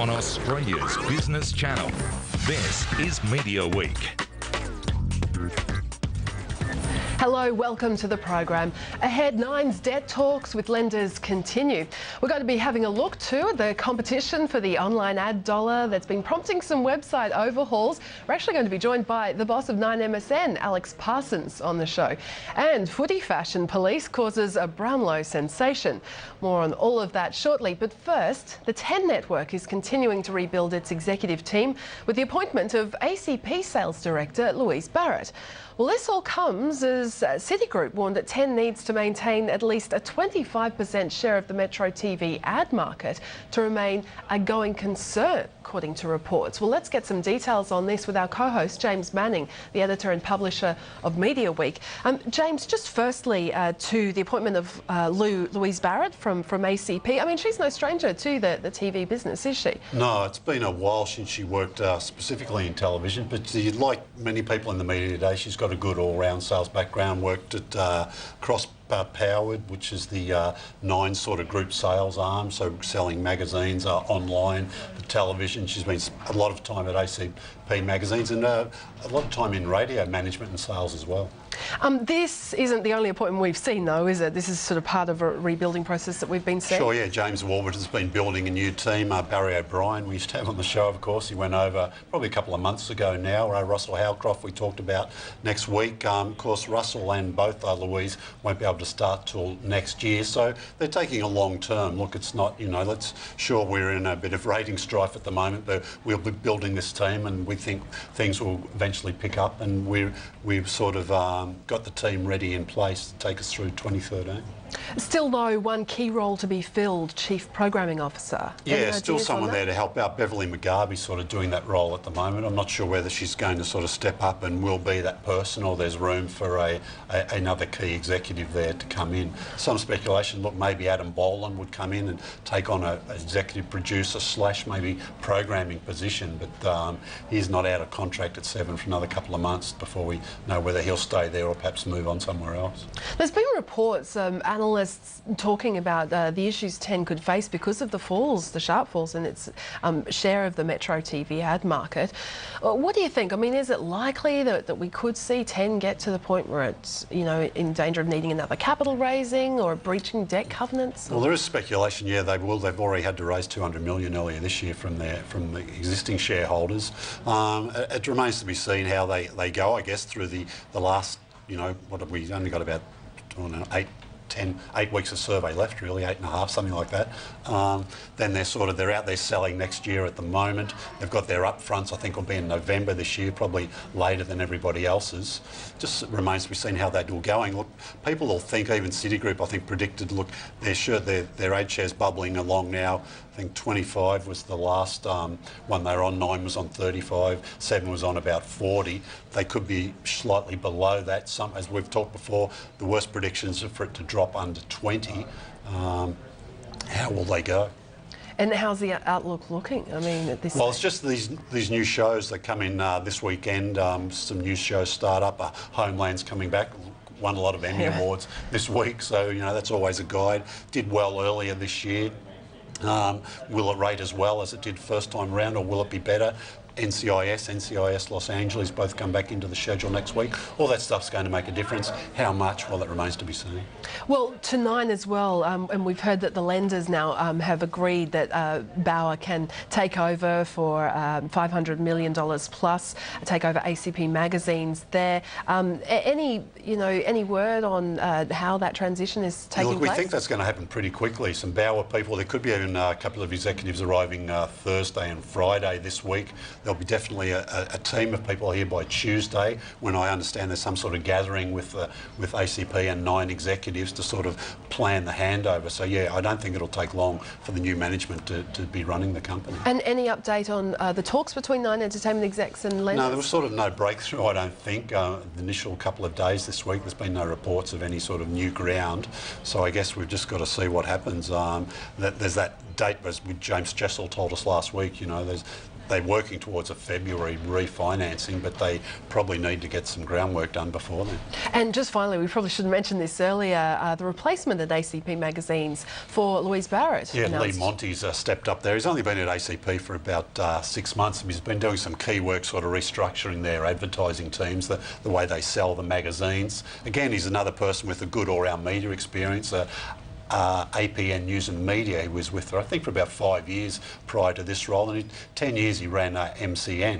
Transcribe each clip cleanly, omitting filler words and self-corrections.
on Australia's business channel. This is Mediaweek. Hello, welcome to the program. Ahead, Nine's debt talks with lenders continue. We're going to be having a look too at the competition for the online ad dollar that's been prompting some website overhauls. We're actually going to be joined by the boss of 9MSN, Alex Parsons, on the show. And footy fashion police causes a Brownlow sensation. More on all of that shortly. But first, the 10 network is continuing to rebuild its executive team with the appointment of ACP Sales Director Louise Barrett. Well, this all comes as Citigroup warned that 10 needs to maintain at least a 25% share of the Metro TV ad market to remain a going concern, according to reports. Well, let's get some details on this with our co-host, James Manning, the editor and publisher of Mediaweek. James, just firstly to the appointment of Louise Barrett from ACP. I mean, she's no stranger to the TV business, is she? No, it's been a while since she worked specifically in television, but like many people in the media today, she's got a good all-round sales background, worked at Powered, which is the Nine sort of group sales arm, so selling magazines online, the television. She's been a lot of time at ACP magazines and a lot of time in radio management and sales as well. This isn't the only appointment we've seen, though, is it? This is sort of part of a rebuilding process that we've been seeing. Sure, yeah. James Warburton's been building a new team. Barry O'Brien, we used to have on the show, of course. He went over probably a couple of months ago now. Russell Howcroft, we talked about next week. Of course, Russell and both Louise won't be able to start till next year, so they're taking a long term. Look, it's not, sure, we're in a bit of rating strife at the moment, but we'll be building this team and we think things will eventually pick up, and we've sort of got the team ready in place to take us through 2013. Still, though, one key role to be filled, Chief Programming Officer. Yeah, still someone there to help out. Beverly McGarvey's sort of doing that role at the moment. I'm not sure whether she's going to sort of step up and will be that person, or there's room for another key executive there to come in. Some speculation, look, maybe Adam Boland would come in and take on an executive producer / maybe programming position, but he's not out of contract at Seven for another couple of months before we know whether he'll stay there or perhaps move on somewhere else. There's been reports, analysts talking about the issues 10 could face because of the sharp falls in its share of the Metro TV ad market. What do you think? I mean, is it likely that we could see 10 get to the point where it's, in danger of needing another capital raising or breaching debt covenants? Well, there is speculation, yeah, they will. They've already had to raise $200 million earlier this year from the existing shareholders. It remains to be seen how they go, I guess, through the last, what have we only got about 8 weeks of survey left, really, 8.5, something like that. Then they're out there selling next year at the moment. They've got their upfronts, I think will be in November this year, probably later than everybody else's. Just remains to be seen how that will going. Look, people will think, even Citigroup, I think, predicted, look, their ad share's bubbling along now. I think 25 was the last one they were on, 9 was on 35, 7 was on about 40. They could be slightly below that. As we've talked before, the worst predictions are for it to drop under 20. How will they go? And how's the outlook looking? I mean, at this Well, stage? it's just these new shows that come in this weekend. Some new shows start up. Homeland's coming back. Won a lot of Emmy Awards this week, so that's always a guide. Did well earlier this year. Will it rate as well as it did first time round, or will it be better? NCIS Los Angeles both come back into the schedule next week. All that stuff's going to make a difference. How much? Well, it remains to be seen. Well, to Nine as well, and we've heard that the lenders now have agreed that Bauer can take over for $500 million plus, take over ACP magazines there. Any word on how that transition is taking place? We think that's going to happen pretty quickly. Some Bauer people, there could be even a couple of executives arriving Thursday and Friday this week. There'll be definitely a team of people here by Tuesday, when I understand there's some sort of gathering with ACP and Nine executives to sort of plan the handover. So yeah, I don't think it'll take long for the new management to be running the company. And any update on the talks between Nine Entertainment execs and lenders? No, there was sort of no breakthrough, I don't think. The initial couple of days this week, there's been no reports of any sort of new ground. So I guess we've just got to see what happens. There's that date, as James Jessel told us last week, they're working towards towards a February refinancing, but they probably need to get some groundwork done before then. And just finally, we probably should have mentioned this earlier, the replacement at ACP magazines for Louise Barrett. Yeah, announced. Lee Monty's stepped up there. He's only been at ACP for about 6 months, and he's been doing some key work sort of restructuring their advertising teams, the way they sell the magazines. Again, he's another person with a good all-round media experience. APN News and Media, he was with her, I think, for about 5 years prior to this role, and 10 years he ran MCN,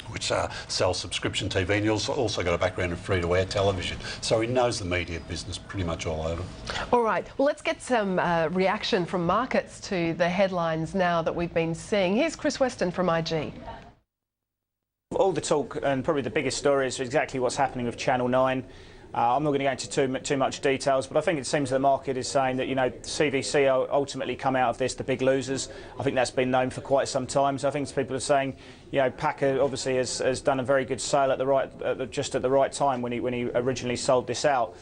which sells subscription TV, and he's also got a background in free-to-air television. So he knows the media business pretty much all over. All right, well, let's get some reaction from markets to the headlines now that we've been seeing. Here's Chris Weston from IG. All the talk and probably the biggest story is exactly what's happening with Channel 9. I'm not going to go into too much details, but I think it seems the market is saying that, you know, CVC will ultimately come out of this the big losers. I think that's been known for quite some time. So I think people are saying, you know, Packer obviously has done a very good sale at just at the right time when he originally sold this out.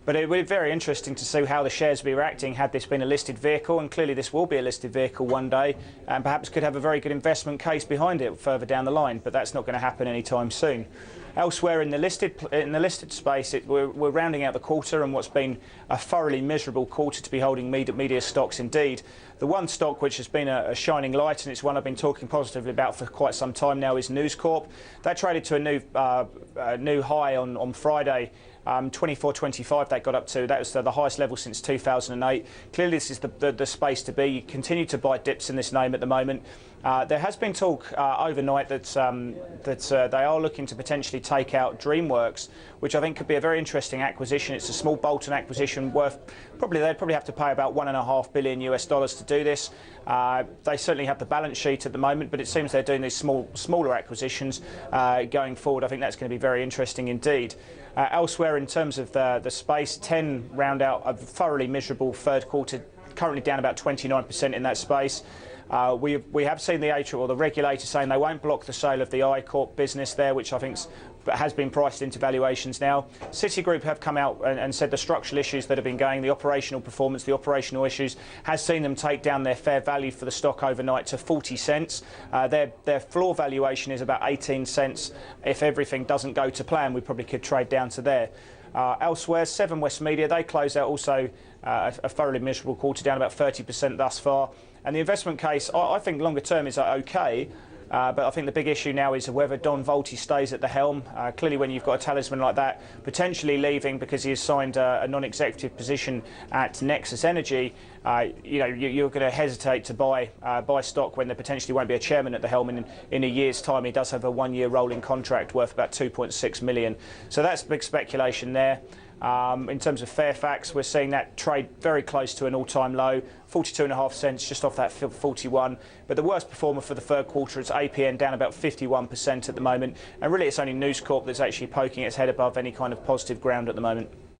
But it would be very interesting to see how the shares will be reacting had this been a listed vehicle, and clearly this will be a listed vehicle one day, and perhaps could have a very good investment case behind it further down the line. But that's not going to happen anytime soon. Elsewhere in the listed space, we're rounding out the quarter, and what's been a thoroughly miserable quarter to be holding media stocks indeed. The one stock which has been a shining light, and it's one I've been talking positively about for quite some time now, is News Corp. That traded to a new high on Friday. 24.25 that got up to. That was the highest level since 2008. Clearly this is the space to be. You continue to buy dips in this name at the moment. There has been talk overnight that they are looking to potentially take out DreamWorks, which I think could be a very interesting acquisition. It's a small bolt-on acquisition worth they'd probably have to pay about $1.5 billion to do this. They certainly have the balance sheet at the moment, but it seems they're doing these smaller acquisitions going forward. I think that's going to be very interesting indeed. Elsewhere in terms of the space, 10 round out a thoroughly miserable third quarter, currently down about 29% in that space. We have seen the regulator saying they won't block the sale of the iCorp business there, which I think has been priced into valuations now. Citigroup have come out and said the structural issues that have been going, the operational performance, the operational issues, has seen them take down their fair value for the stock overnight to 40 cents. Their floor valuation is about 18 cents. If everything doesn't go to plan, we probably could trade down to there. Elsewhere, Seven West Media, they closed out also a thoroughly miserable quarter, down about 30% thus far. And the investment case, I think longer term is okay. But I think the big issue now is whether Don Volti stays at the helm. Clearly, when you've got a talisman like that, potentially leaving because he has signed a non-executive position at Nexus Energy, you're going to hesitate to buy stock when there potentially won't be a chairman at the helm in a year's time. He does have a one-year rolling contract worth about 2.6 million. So that's big speculation there. In terms of Fairfax, we're seeing that trade very close to an all-time low, 42.5 cents, just off that 41. But the worst performer for the third quarter is APN, down about 51% at the moment. And really, it's only News Corp that's actually poking its head above any kind of positive ground at the moment.